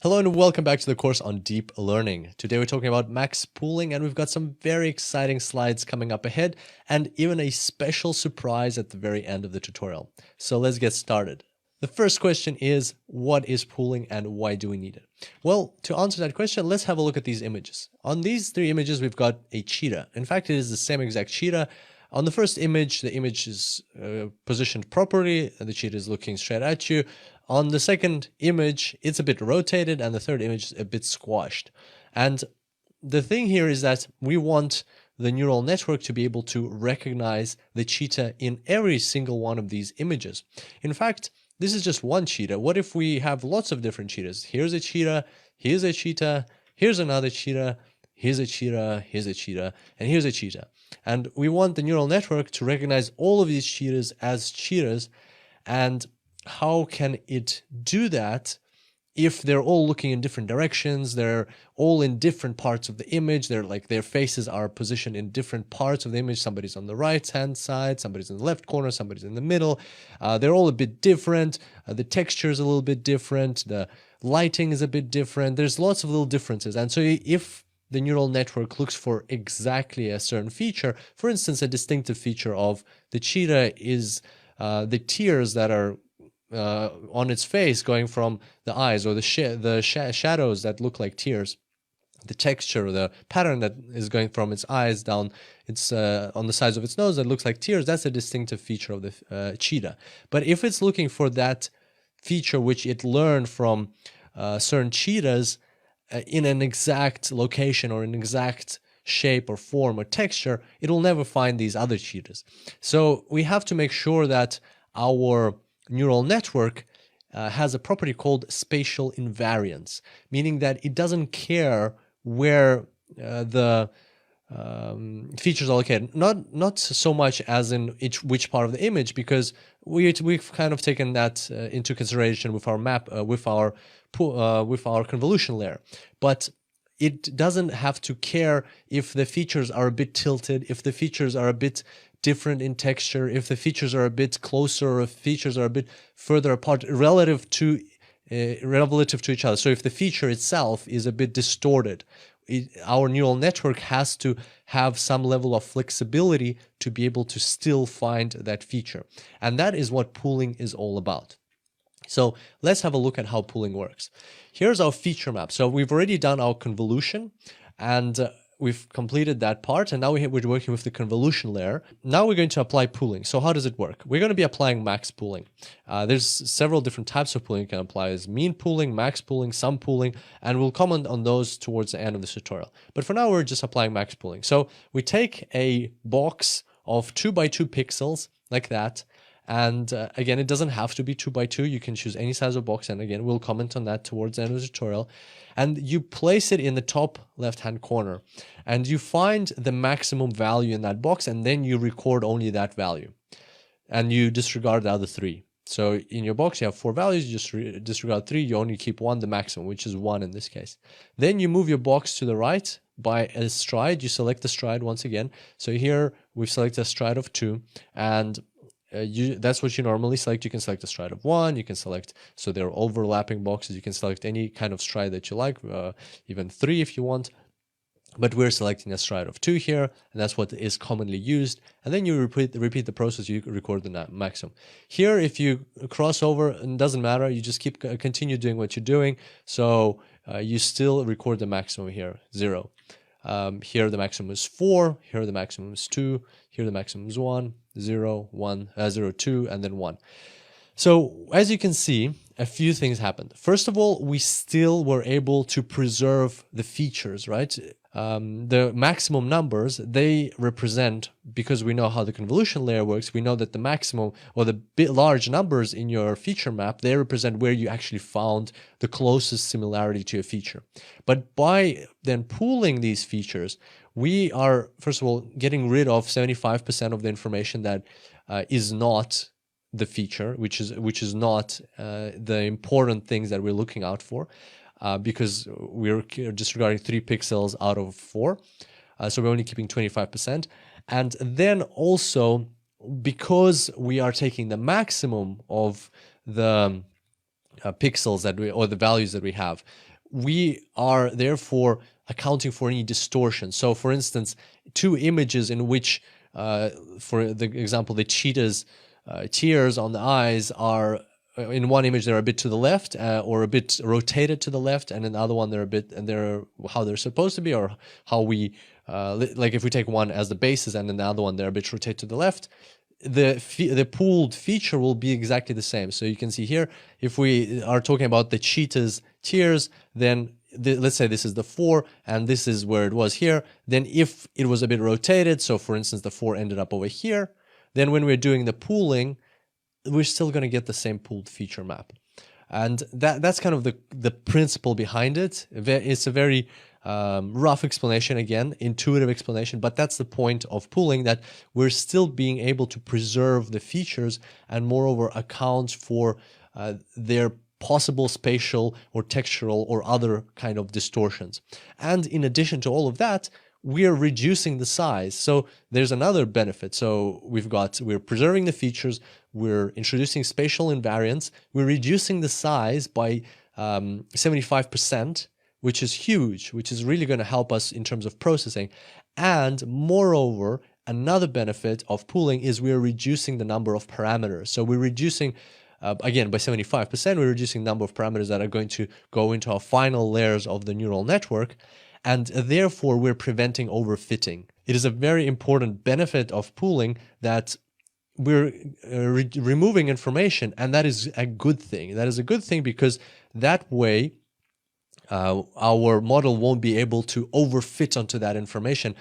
Hello and welcome back to the course on deep learning. Today we're talking about max pooling and we've got some very exciting slides coming up ahead and even a special surprise at the very end of the tutorial. So let's get started. The first question is, what is pooling and why do we need it? Well, to answer that question, let's have a look at these images. On these three images, we've got a cheetah. In fact, it is the same exact cheetah. On the first image, the image is positioned properly, and the cheetah is looking straight at you. On the second image, it's a bit rotated, and the third image is a bit squashed. And the thing here is that we want the neural network to be able to recognize the cheetah in every single one of these images. In fact, this is just one cheetah. What if we have lots of different cheetahs? Here's a cheetah, here's a cheetah, here's another cheetah, here's a cheetah, here's a cheetah, and here's a cheetah. And we want the neural network to recognize all of these cheetahs as cheetahs. And how can it do that if they're all looking in different directions? They're all in different parts of the image. They're like their faces are positioned in different parts of the image. Somebody's on the right hand side, somebody's in the left corner, somebody's in the middle. They're all a bit different. The texture is a little bit different. The lighting is a bit different. There's lots of little differences. And so if the neural network looks for exactly a certain feature, for instance, a distinctive feature of the cheetah is the tears that are on its face going from the eyes, or the shadows that look like tears, the texture, the pattern that is going from its eyes down its on the sides of its nose that looks like tears, that's a distinctive feature of the cheetah. But if it's looking for that feature which it learned from certain cheetahs in an exact location or an exact shape or form or texture, it will never find these other cheetahs. So we have to make sure that our neural network has a property called spatial invariance, meaning that it doesn't care where the features are located. Not so much as in which part of the image, because we've kind of taken that into consideration with our map, with our convolution layer, but it doesn't have to care if the features are a bit tilted, if the features are a bit different in texture, if the features are a bit closer or if features are a bit further apart relative to each other. So if the feature itself is a bit distorted, our neural network has to have some level of flexibility to be able to still find that feature. And that is what pooling is all about. So let's have a look at how pooling works. Here's our feature map. So we've already done our convolution and we've completed that part, and now we're working with the convolution layer. Now we're going to apply pooling. So how does it work? We're going to be applying max pooling. There's several different types of pooling you can apply. There's mean pooling, max pooling, sum pooling, and we'll comment on those towards the end of this tutorial. But for now, we're just applying max pooling. So we take a box of 2 by 2 pixels like that. And again, it doesn't have to be 2 by 2. You can choose any size of box. And again, we'll comment on that towards the end of the tutorial. And you place it in the top left-hand corner. And you find the maximum value in that box. And then you record only that value. And you disregard the other 3. So in your box, you have 4 values. You just disregard 3. You only keep 1, the maximum, which is 1 in this case. Then you move your box to the right by a stride. You select the stride once again. So here we've selected a stride of 2. And that's what you normally select. You can select a stride of 1, you can select, so there are overlapping boxes, you can select any kind of stride that you like, even 3 if you want, but we're selecting a stride of 2 here, and that's what is commonly used. And then you repeat the process, you record the maximum. Here, if you cross over, it doesn't matter, you just continue doing what you're doing, so you still record the maximum here, 0. Here the maximum is 4, here the maximum is 2, here the maximum is 1, 0, 1, 0, 2, and then 1. So as you can see, a few things happened. First of all, we still were able to preserve the features, right? The maximum numbers, they represent, because we know how the convolution layer works, we know that the maximum or the large numbers in your feature map, they represent where you actually found the closest similarity to a feature. But by then pooling these features, we are, first of all, getting rid of 75% of the information that is not the feature, which is not the important things that we're looking out for. Because we're disregarding 3 pixels out of 4. So we're only keeping 25%. And then also, because we are taking the maximum of the pixels that we, or the values that we have. We are therefore accounting for any distortion. So for instance, two images in which, for the example, the cheetah's tears on the eyes are, in one image they're a bit to the left, or a bit rotated to the left, and in the other one they're a bit, and they're how they're supposed to be, or how we, like if we take one as the basis and then the other one they're a bit rotated to the left, the pooled feature will be exactly the same. So you can see here, if we are talking about the cheetah's tears, then let's say this is the 4 and this is where it was here. Then if it was a bit rotated, so for instance the 4 ended up over here, then when we're doing the pooling, we're still going to get the same pooled feature map. And that's kind of the principle behind it. It's a very rough explanation, again, intuitive explanation, but that's the point of pooling, that we're still being able to preserve the features and moreover account for their possible spatial or textural or other kind of distortions. And in addition to all of that, we're reducing the size. So there's another benefit. So we're preserving the features, we're introducing spatial invariance, we're reducing the size by 75%, which is huge, which is really going to help us in terms of processing. And moreover, another benefit of pooling is we're reducing the number of parameters. So we're reducing, again, by 75%, we're reducing the number of parameters that are going to go into our final layers of the neural network. And therefore, we're preventing overfitting. It is a very important benefit of pooling that we're removing information, and that is a good thing. That is a good thing because that way, our model won't be able to overfit onto that information,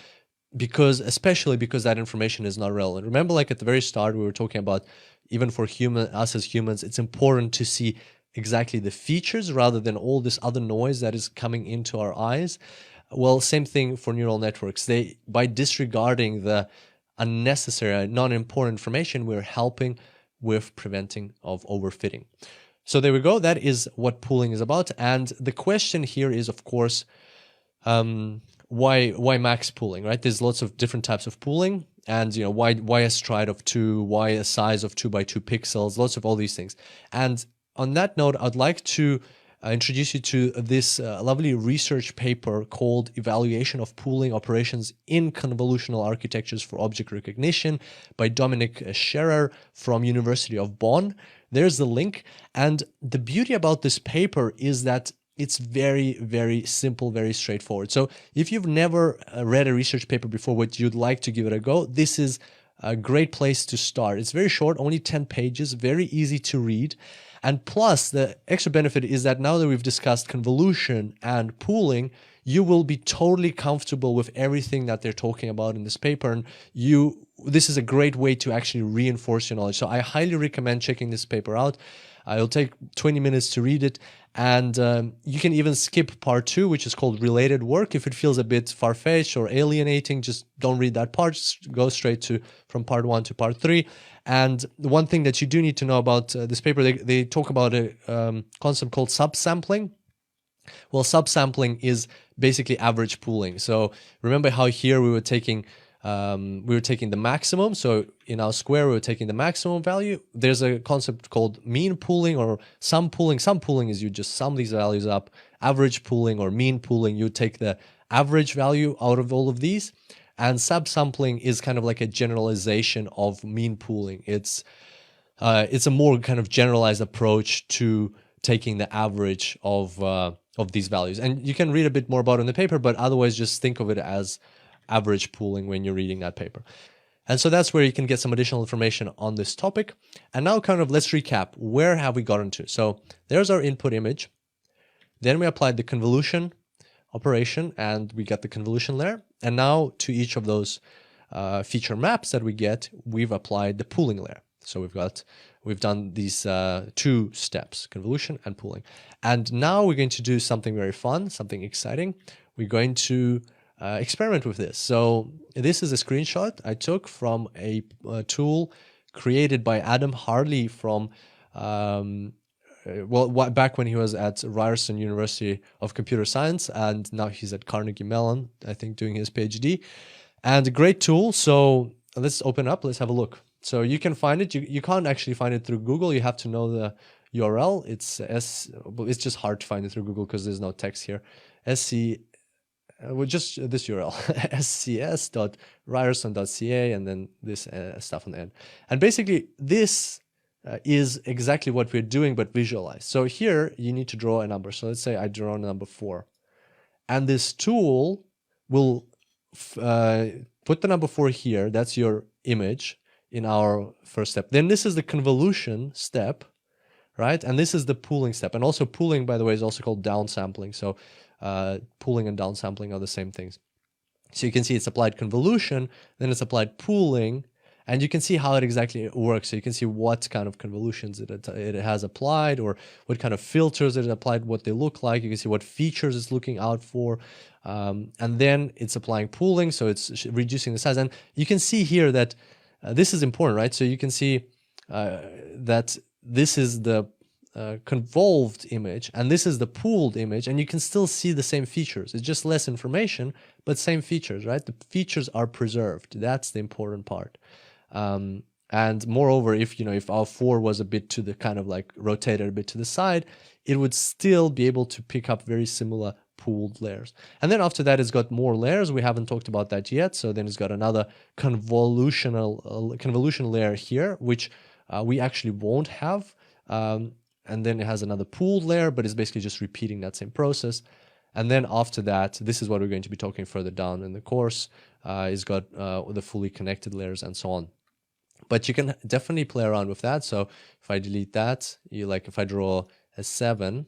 especially because that information is not relevant. Remember, like at the very start, we were talking about, even for us as humans, it's important to see exactly the features rather than all this other noise that is coming into our eyes. Well, same thing for neural networks. By disregarding the unnecessary, non-important information, we're helping with preventing of overfitting. So there we go. That is what pooling is about. And the question here is, of course, why max pooling, right? There's lots of different types of pooling, and why a stride of 2, why a size of 2 by 2 pixels, lots of all these things. And on that note, I'd like to introduce you to this lovely research paper called Evaluation of Pooling Operations in Convolutional Architectures for Object Recognition by Dominik Scherer from University of Bonn. There's the link. And the beauty about this paper is that it's very, very simple, very straightforward. So if you've never read a research paper before, but you'd like to give it a go, this is a great place to start. It's very short, only 10 pages, very easy to read. And plus, the extra benefit is that now that we've discussed convolution and pooling, you will be totally comfortable with everything that they're talking about in this paper. And this is a great way to actually reinforce your knowledge. So I highly recommend checking this paper out. It'll take 20 minutes to read it. And you can even skip part 2, which is called related work. If it feels a bit far-fetched or alienating, just don't read that part. Just go straight from part 1 to part 3. And one thing that you do need to know about this paper, they talk about a concept called subsampling. Well, subsampling is basically average pooling. So remember how here we were taking the maximum. So in our square, we were taking the maximum value. There's a concept called mean pooling or sum pooling. Sum pooling is you just sum these values up. Average pooling or mean pooling, you take the average value out of all of these. And subsampling is kind of like a generalization of mean pooling. It's a more kind of generalized approach to taking the average of these values. And you can read a bit more about it in the paper, but otherwise just think of it as average pooling when you're reading that paper. And so that's where you can get some additional information on this topic. And now kind of let's recap. Where have we gotten to? So there's our input image. Then we applied the convolution operation and we got the convolution layer. And now to each of those feature maps that we get, we've applied the pooling layer. So we've done these 2 steps, convolution and pooling. And now we're going to do something very fun, something exciting. We're going to experiment with this. So this is a screenshot I took from a tool created by Adam Harley from back when he was at Ryerson University of Computer Science, and now he's at Carnegie Mellon, I think, doing his PhD. And a great tool. So let's open up, let's have a look. So you can find it. You can't actually find it through Google. You have to know the URL. It's just hard to find it through Google because there's no text here. Well, just this URL, scs.ryerson.ca, and then this stuff on the end. And basically, this is exactly what we're doing, but visualized. So here, you need to draw a number. So let's say I draw a number 4. And this tool will put the number 4 here. That's your image in our first step. Then this is the convolution step, right? And this is the pooling step. And also pooling, by the way, is also called downsampling. So pooling and downsampling are the same things. So you can see it's applied convolution, then it's applied pooling, and you can see how it exactly works. So you can see what kind of convolutions it has applied, or what kind of filters it applied, what they look like. You can see what features it's looking out for. And then it's applying pooling, so it's reducing the size. And you can see here that this is important, right? So you can see that this is the convolved image, and this is the pooled image, and you can still see the same features. It's just less information, but same features, right? The features are preserved. That's the important part. And moreover, if our 4 was a bit to the kind of like rotated a bit to the side, it would still be able to pick up very similar pooled layers. And then after that, it's got more layers. We haven't talked about that yet. So then it's got another convolution layer here, which we actually won't have. And then it has another pooled layer, but it's basically just repeating that same process. And then after that, this is what we're going to be talking further down in the course. It's got the fully connected layers and so on. But you can definitely play around with that. So if I delete that, if I draw a 7,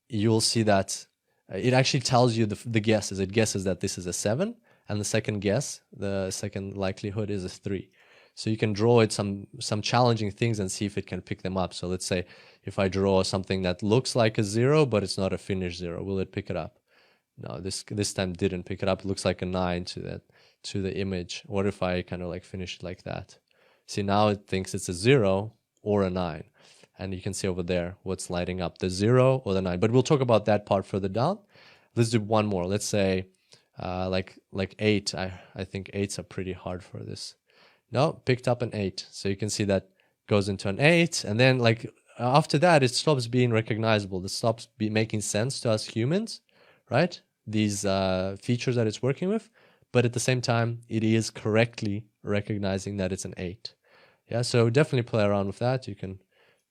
you'll see that it actually tells you the guesses. It guesses that this is a 7, and the second guess, the second likelihood is a 3. So you can draw it some challenging things and see if it can pick them up. So let's say if I draw something that looks like a 0, but it's not a finished 0, will it pick it up? No, this time didn't pick it up. It looks like a 9 to the image. What if I kind of like finish it like that? See, now it thinks it's a 0 or a 9. And you can see over there what's lighting up, the 0 or the 9. But we'll talk about that part further down. Let's do one more. Let's say like 8. I think 8s are pretty hard for this. No, picked up an 8. So you can see that goes into an 8. And then like after that, it stops being recognizable. It stops making sense to us humans, right? These features that it's working with. But at the same time, it is correctly recognizing that it's an 8. Yeah, so definitely play around with that. You can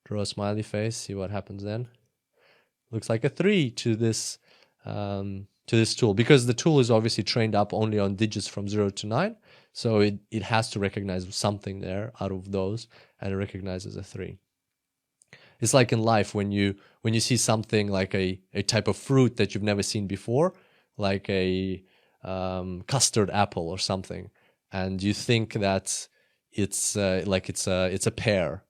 draw a smiley face, see what happens then. Looks like a 3 to this tool, because the tool is obviously trained up only on digits from 0 to 9. So it has to recognize something there out of those, and it recognizes a 3. It's like in life when you see something like a type of fruit that you've never seen before, like a custard apple or something, and you think that it's a pear,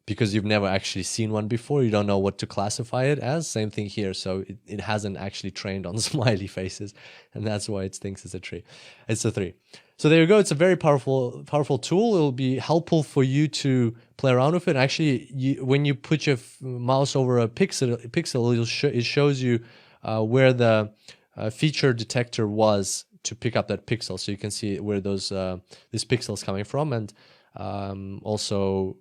because you've never actually seen one before. You don't know what to classify it as. Same thing here. So it hasn't actually trained on smiley faces, and that's why it thinks it's a tree. It's a 3. So there you go. It's a very powerful tool. It'll be helpful for you to play around with it. Actually, when you put your mouse over a pixel, it shows you where the feature detector was to pick up that pixel. So you can see where this pixel is coming from, and also,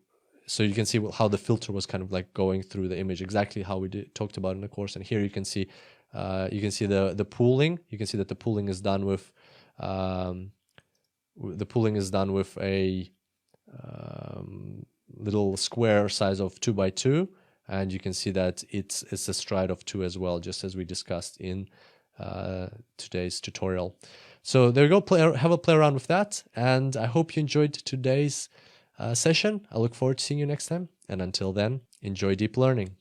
so you can see how the filter was kind of like going through the image, exactly how we talked about in the course. And here you can see the pooling. You can see that the pooling is done with a little square size of 2 by 2, and you can see that it's a stride of 2 as well, just as we discussed in today's tutorial. So there you go. Have a play around with that, and I hope you enjoyed today's session. I look forward to seeing you next time, and until then, enjoy deep learning.